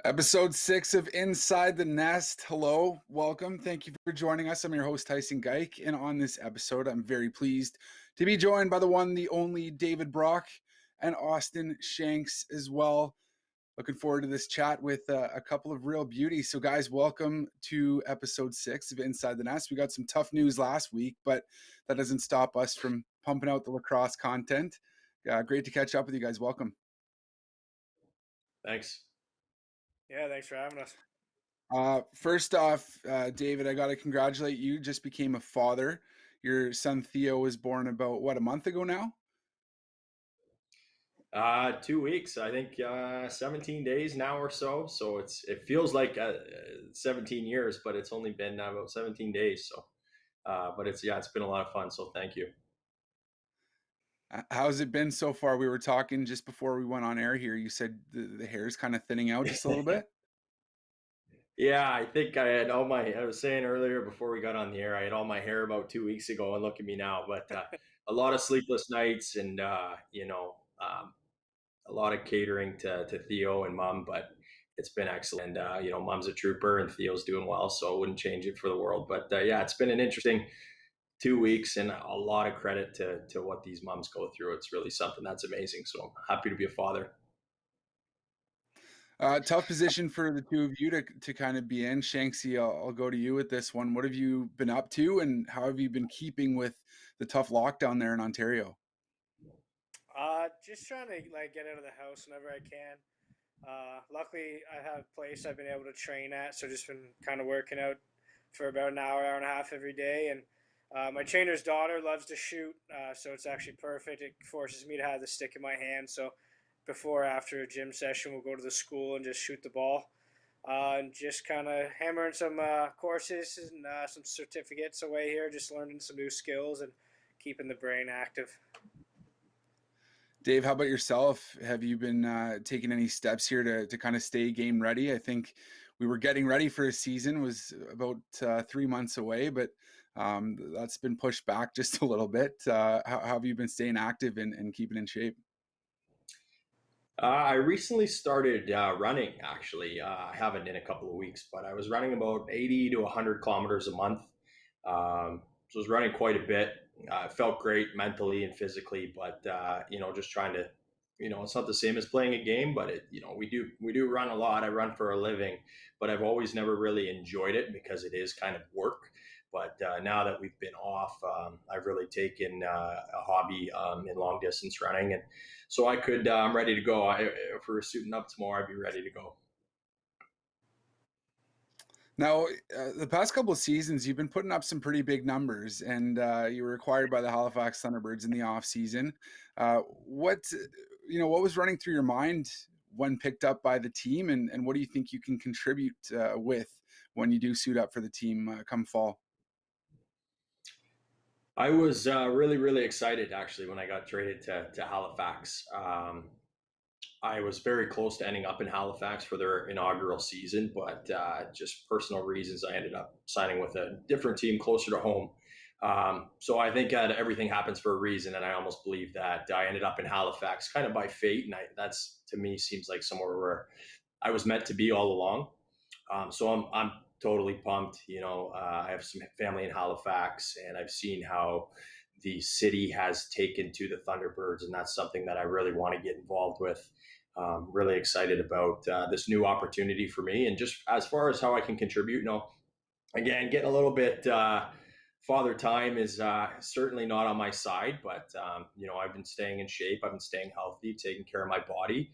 Episode 6 of Inside the Nest. Hello, welcome. Thank you for joining us. I'm your host, Tyson Geik. And on this episode, I'm very pleased to be joined by the one, the only David Brock and Austin Shanks as well. Looking forward to this chat with a couple of real beauties. So, guys, welcome to episode 6 of Inside the Nest. We got some tough news last week, but that doesn't stop us from pumping out the lacrosse content. Great to catch up with you guys. Welcome. Thanks. Yeah, thanks for having us. First off, David, I got to congratulate you. Just became a father. Your son Theo was born about a month ago now? 2 weeks, I think, 17 days now or so. So it feels like 17 years, but it's only been about 17 days. So, but it's been a lot of fun. So thank you. How's it been so far? We were talking just before we went on air here. You said the hair is kind of thinning out just a little bit. Yeah, I think I was saying earlier before we got on the air, I had all my hair about 2 weeks ago, and look at me now. But a lot of sleepless nights, and a lot of catering to Theo and Mom, but it's been excellent. And Mom's a trooper, and Theo's doing well, so I wouldn't change it for the world. But it's been an interesting 2 weeks, and a lot of credit to what these moms go through. It's really something that's amazing. So I'm happy to be a father. Tough position for the two of you to kind of be in. Shanksy, I'll go to you with this one. What have you been up to, and how have you been keeping with the tough lockdown there in Ontario? Just trying to get out of the house whenever I can. Luckily, I have a place I've been able to train at, so just been kind of working out for about an hour and a half every day. And my trainer's daughter loves to shoot, so it's actually perfect. It forces me to have the stick in my hand. So before or after a gym session, we'll go to the school and just shoot the ball. And just kind of hammering some courses and some certificates away here, just learning some new skills and keeping the brain active. Dave, how about yourself? Have you been taking any steps here to kind of stay game ready? I think we were getting ready for a season, was about 3 months away, but that's been pushed back just a little bit. How have you been staying active and keeping in shape? I recently started running, actually. I haven't in a couple of weeks, but I was running about 80 to 100 kilometers a month. So I was running quite a bit. It felt great mentally and physically, but just trying to, it's not the same as playing a game, but we do run a lot. I run for a living, but I've always never really enjoyed it because it is kind of work. But now that we've been off, I've really taken a hobby in long distance running, and so I'm ready to go. If we were suiting up tomorrow, I'd be ready to go. Now, the past couple of seasons, you've been putting up some pretty big numbers, and you were acquired by the Halifax Thunderbirds in the off season. What was running through your mind when picked up by the team, and what do you think you can contribute with when you do suit up for the team come fall? I was really, really excited actually when I got traded to Halifax. I was very close to ending up in Halifax for their inaugural season, but just personal reasons, I ended up signing with a different team closer to home. So I think everything happens for a reason, and I almost believe that I ended up in Halifax kind of by fate, and that's to me seems like somewhere where I was meant to be all along. So I'm totally pumped. I have some family in Halifax, and I've seen how the city has taken to the Thunderbirds, and that's something that I really want to get involved with. Really excited about this new opportunity for me, and just as far as how I can contribute. Again, getting a little bit. Father time is certainly not on my side, but I've been staying in shape. I've been staying healthy, taking care of my body.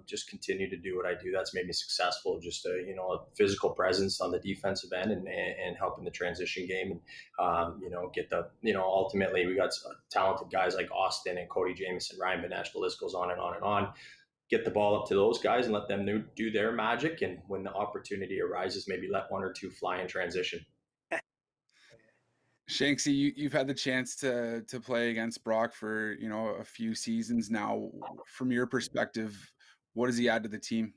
Just continue to do what I do. That's made me successful. Just a physical presence on the defensive end and helping the transition game, and get the ultimately we got talented guys like Austin and Cody Jamieson, Ryan Benesh. The list goes on and on and on. Get the ball up to those guys and let them do their magic. And when the opportunity arises, maybe let one or two fly in transition. Shanksy, you've had the chance to play against Brock for a few seasons now. From your perspective, what does he add to the team?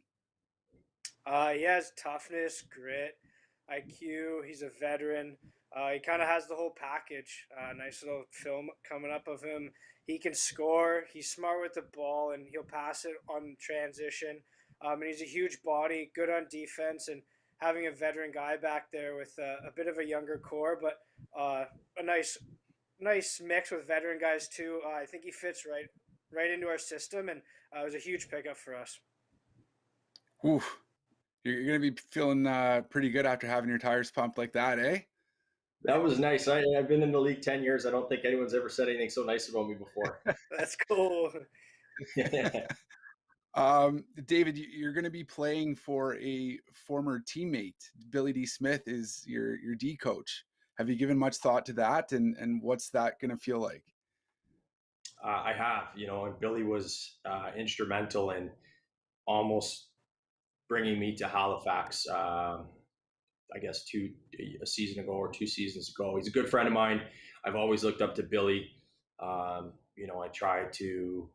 He has toughness, grit, IQ. He's a veteran. He kind of has the whole package. Nice little film coming up of him. He can score. He's smart with the ball, and he'll pass it on transition. And he's a huge body, good on defense, and having a veteran guy back there with a bit of a younger core, but a nice mix with veteran guys too. I think he fits right into our system, and it was a huge pickup for us. Ooh, you're going to be feeling pretty good after having your tires pumped like that, eh? That was nice. I've been in the league 10 years. I don't think anyone's ever said anything so nice about me before. That's cool. David, you're going to be playing for a former teammate. Billy D. Smith is your D coach. Have you given much thought to that, and what's that going to feel like? I have, and Billy was instrumental in almost bringing me to Halifax. I guess a season ago or 2 seasons ago. He's a good friend of mine. I've always looked up to Billy. I try to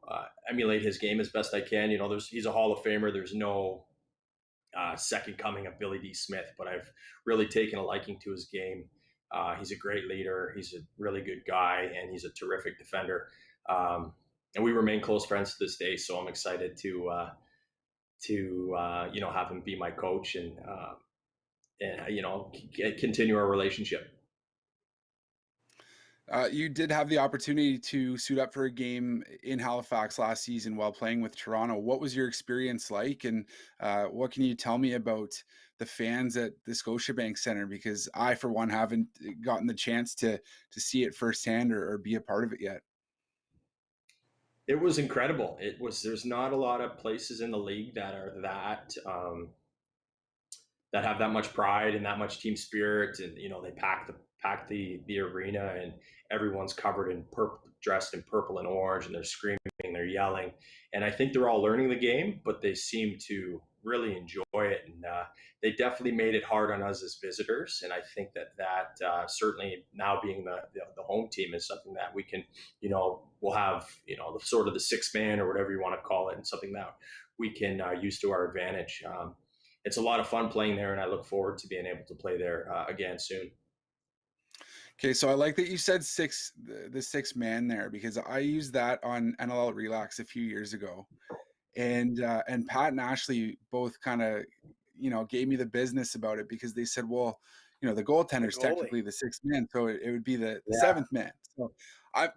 emulate his game as best I can. He's a Hall of Famer. There's no second coming of Billy D. Smith, but I've really taken a liking to his game. He's a great leader. He's a really good guy, and he's a terrific defender. And we remain close friends to this day. So I'm excited to have him be my coach and continue our relationship. You did have the opportunity to suit up for a game in Halifax last season while playing with Toronto. What was your experience like, and what can you tell me about the fans at the Scotiabank Center? Because I, for one, haven't gotten the chance to see it firsthand or be a part of it yet. It was incredible. There's not a lot of places in the league that are that have that much pride and that much team spirit, and they pack the arena, and everyone's covered in purple, dressed in purple and orange, and they're screaming, they're yelling, and I think they're all learning the game, but they seem to really enjoy it, and they definitely made it hard on us as visitors, and I think that certainly now being the home team is something that we can, we'll have the sort of the sixth man or whatever you want to call it, and something that we can use to our advantage. It's a lot of fun playing there, and I look forward to being able to play there again soon. Okay, so I like that you said the six man there, because I used that on NLL Relax a few years ago, and Pat and Ashley both kind of gave me the business about it, because they said, well, the goaltender's technically the sixth man, so it would be the seventh man. So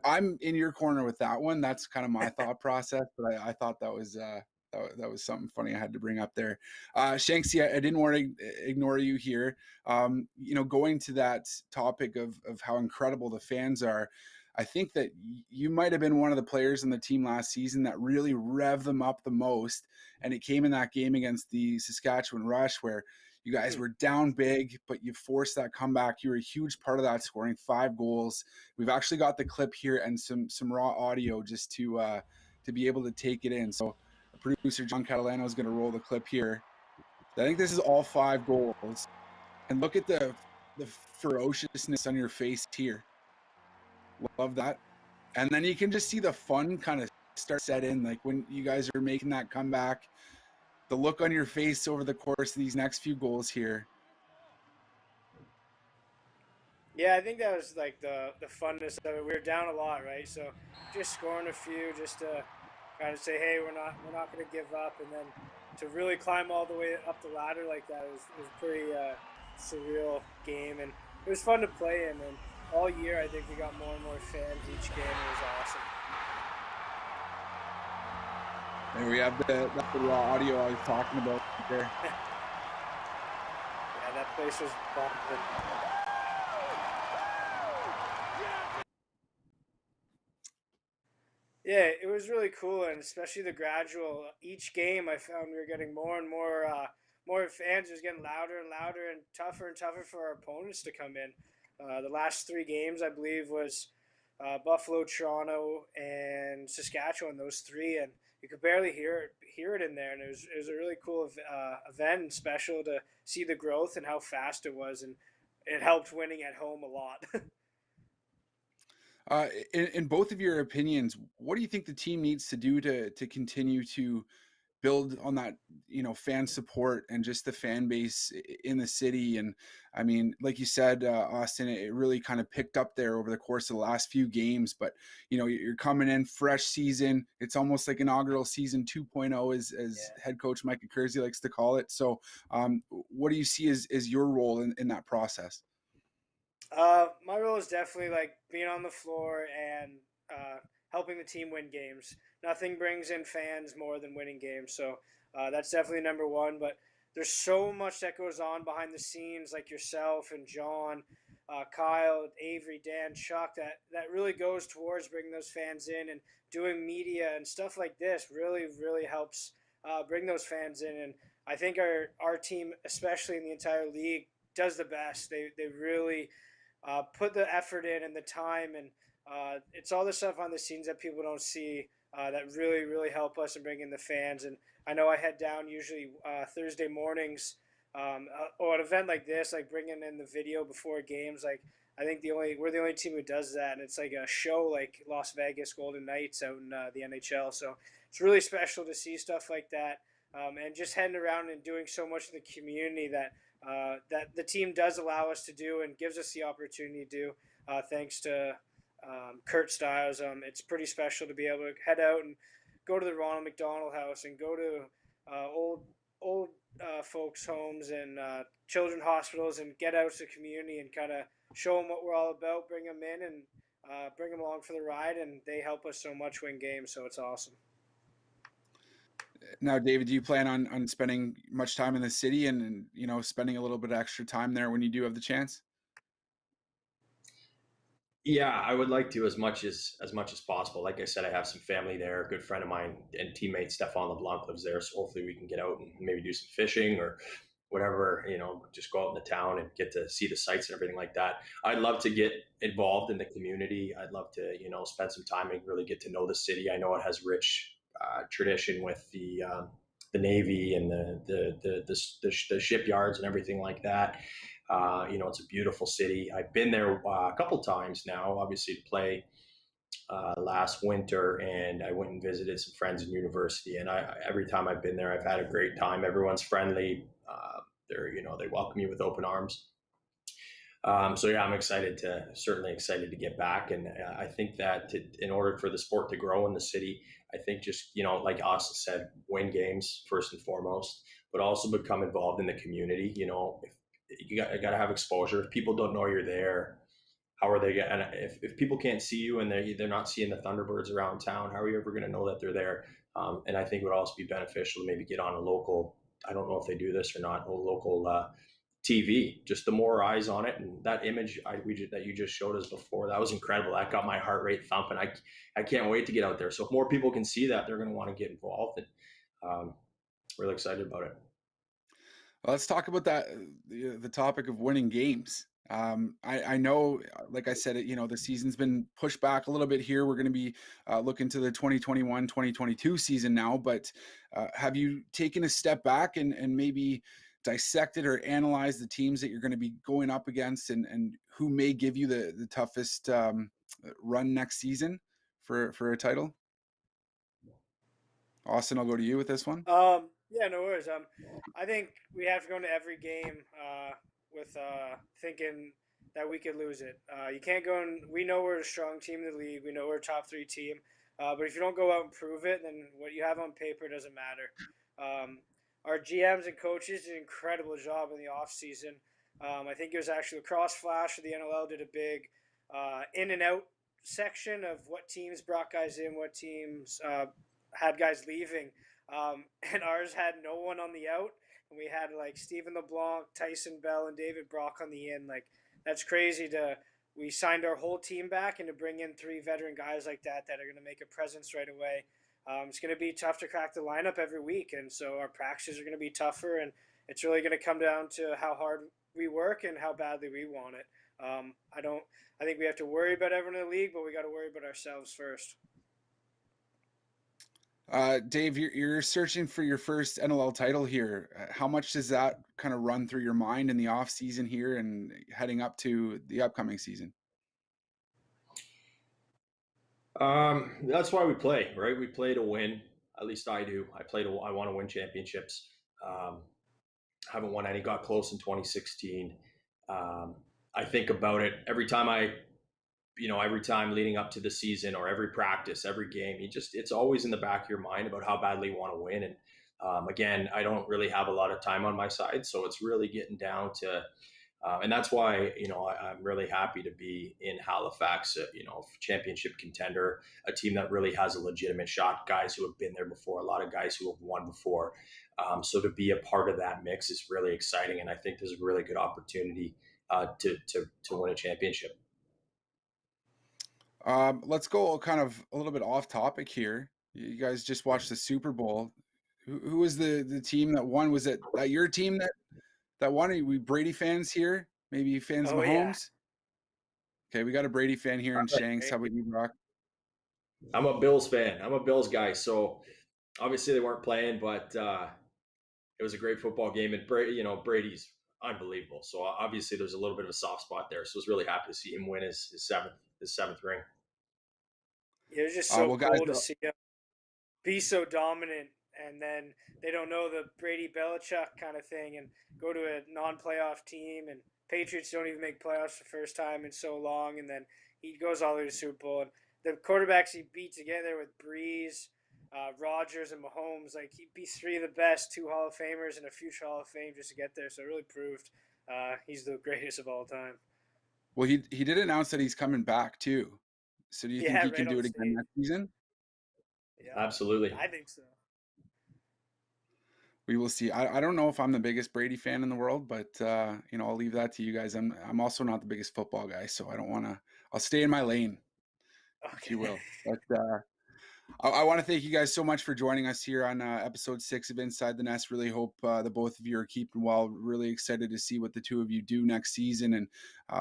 I'm in your corner with that one. That's kind of my thought process, but I thought that was something funny I had to bring up there. Shanksy, I didn't want to ignore you here. Going to that topic of how incredible the fans are, I think that you might have been one of the players in the team last season that really revved them up the most. And it came in that game against the Saskatchewan Rush, where you guys were down big, but you forced that comeback. You were a huge part of that, scoring 5 goals. We've actually got the clip here and some raw audio just to be able to take it in. So producer John Catalano is going to roll the clip here. I think this is all 5 goals. And look at the ferociousness on your face here. Love that. And then you can just see the fun kind of start set in, like when you guys are making that comeback, the look on your face over the course of these next few goals here. Yeah, I think that was like the funness of it. We were down a lot, right? So just scoring a few, just to kind of say, hey, we're not going to give up, and then to really climb all the way up the ladder like that was pretty surreal game, and it was fun to play in. And all year, I think we got more and more fans each game. It was awesome. And we have the raw audio I was talking about there. Yeah, that place was bumping. Yeah, it was really cool, and especially the gradual. Each game, I found we were getting more and more fans. It was getting louder and louder, and tougher for our opponents to come in. The last 3 games, I believe, was Buffalo, Toronto, and Saskatchewan. Those 3, and you could barely hear it in there. And it was a really cool event and special to see the growth and how fast it was, and it helped winning at home a lot. In both of your opinions, what do you think the team needs to do to continue to build on that, fan support and just the fan base in the city. And I mean, like you said, Austin, it really kind of picked up there over the course of the last few games. But you're coming in fresh season. It's almost like inaugural season 2.0, as head coach Micah Kersey likes to call it. So what do you see as your role in that process? My role is definitely like being on the floor and helping the team win games. Nothing brings in fans more than winning games, so that's definitely number one. But there's so much that goes on behind the scenes, like yourself and John, Kyle, Avery, Dan, Chuck. That really goes towards bringing those fans in, and doing media and stuff like this really really helps bring those fans in. And I think our team, especially in the entire league, does the best. They really put the effort in and the time, and it's all the stuff on the scenes that people don't see that really really help us and bring in the fans. And I know I head down usually Thursday mornings, or an event like this, like bringing in the video before games. Like I think we're the only team who does that, and it's like a show like Las Vegas Golden Knights out in the NHL. So it's really special to see stuff like that, and just heading around and doing so much in the community that the team does allow us to do and gives us the opportunity to do, thanks to Kurt Stiles. It's pretty special to be able to head out and go to the Ronald McDonald House and go to old folks' homes and children hospitals and get out to the community and kind of show them what we're all about, bring them in and bring them along for the ride, and they help us so much win games, so it's awesome. Now, David, do you plan on spending much time in the city and spending a little bit of extra time there when you do have the chance? Yeah, I would like to, as much as possible. Like I said, I have some family there. A good friend of mine and teammate Stefan LeBlanc lives there, so hopefully we can get out and maybe do some fishing or whatever. Just go out in the town and get to see the sights and everything like that. I'd love to get involved in the community. I'd love to spend some time and really get to know the city. I know it has rich tradition with the Navy and the shipyards and everything like that. It's a beautiful city. I've been there a couple times now, obviously to play last winter, and I went and visited some friends in university. And every time I've been there, I've had a great time. Everyone's friendly. They welcome you with open arms. So yeah, I'm certainly excited to get back. And I think that in order for the sport to grow in the city, I think just, like Austin said, win games first and foremost, but also become involved in the community. If you got to have exposure. If people don't know you're there, how are they going? And if people can't see you and they're not seeing the Thunderbirds around town, how are you ever going to know that they're there? And I think it would also be beneficial to maybe get on a local. I don't know if they do this or not. A local TV. Just the more eyes on it, and that image that you just showed us before, that was incredible. That got my heart rate thumping. I can't wait to get out there. So if more people can see that, they're going to want to get involved, and really excited about it. Well, let's talk about that, the topic of winning games. I know, like I said, the season's been pushed back a little bit here. We're going to be looking to the 2021-2022 season now, but have you taken a step back and maybe dissected or analyzed the teams that you're going to be going up against, and who may give you the toughest run next season for a title? Austin, I'll go to you with this one. Yeah, no worries. I think we have to go into every game with thinking that we could lose it. You can't go in. We know we're a strong team in the league. We know we're a top 3 team. But if you don't go out and prove it, then what you have on paper doesn't matter. Our GMs and coaches did an incredible job in the off season. I think it was actually Lacrosse Flash of the NLL did a big in and out section of what teams brought guys in, what teams had guys leaving. And ours had no one on the out, and we had like Stephen LeBlanc, Tyson Bell, and David Brock on the in. Like that's crazy. We signed our whole team back, and to bring in 3 veteran guys like that are going to make a presence right away. It's going to be tough to crack the lineup every week, and so our practices are going to be tougher, and it's really going to come down to how hard we work and how badly we want it. I think we have to worry about everyone in the league, but we got to worry about ourselves first. Dave, you're searching for your first NLL title here. How much does that kind of run through your mind in the off season here and heading up to the upcoming season? That's why we play, right? We play to win. At least I do. I want to win championships. Haven't won any. Got close in 2016. I think about it every time every time leading up to the season or every practice, every game. It's always in the back of your mind about how badly you want to win. And again, I don't really have a lot of time on my side, so it's really getting down to. And that's why I'm really happy to be in Halifax, championship contender, a team that really has a legitimate shot, guys who have been there before, a lot of guys who have won before. So to be a part of that mix is really exciting, and I think there's a really good opportunity to win a championship. Let's go kind of a little bit off topic here. You guys just watched the Super Bowl. Who was the team that won? Was it your team that won? Are we Brady fans here? Maybe fans of Oh yeah. Mahomes? Okay, we got a Brady fan here in Shanks. How about you, Brock? I'm a Bills fan. I'm a Bills guy. So obviously they weren't playing, but it was a great football game. And Brady's unbelievable. So obviously there's a little bit of a soft spot there. So I was really happy to see him win his seventh ring. It was just so cool to see him be so dominant, and then they don't know the Brady Belichick kind of thing, and go to a non-playoff team, and Patriots don't even make playoffs the first time in so long, and then he goes all the way to Super Bowl. And the quarterbacks he beat together with Breeze, Rodgers, and Mahomes, like he beats three of the best, two Hall of Famers and a future Hall of Fame just to get there. So it really proved he's the greatest of all time. Well, he did announce that he's coming back too. So do you think he can do it again next season? Yeah, absolutely. I think so. We will see. I don't know if I'm the biggest Brady fan in the world, but I'll leave that to you guys. I'm also not the biggest football guy, so I don't want to. I'll stay in my lane, if you will. But I want to thank you guys so much for joining us here on episode 6 of Inside the Nest. Really hope the both of you are keeping well. Really excited to see what the two of you do next season. And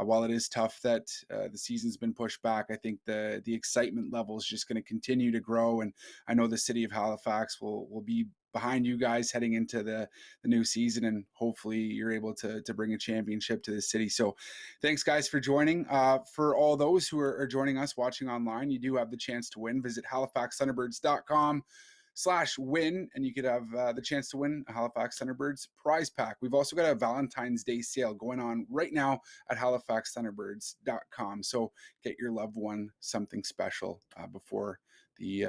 while it is tough that the season's been pushed back, I think the excitement level is just going to continue to grow. And I know the city of Halifax will be behind you guys heading into the new season, and hopefully you're able to bring a championship to the city. So thanks guys for joining. For all those who are joining us watching online, you do have the chance to win. Visit halifaxthunderbirds.com/win and you could have the chance to win a Halifax Thunderbirds prize pack. We've also got a Valentine's Day sale going on right now at halifaxthunderbirds.com. So get your loved one something special before the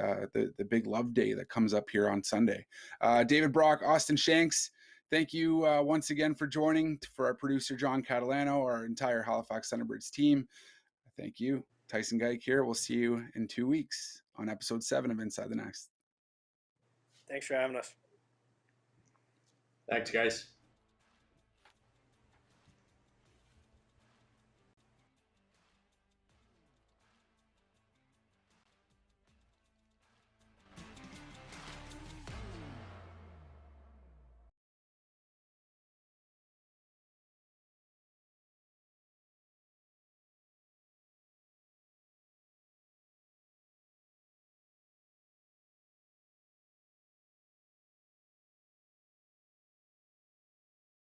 big love day that comes up here on Sunday. David Brock, Austin Shanks, thank you once again for joining. For our producer, John Catalano, our entire Halifax Thunderbirds team, thank you. Tyson Geik here. We'll see you in 2 weeks on episode 7 of Inside the Nest. Thanks for having us. Thanks, guys.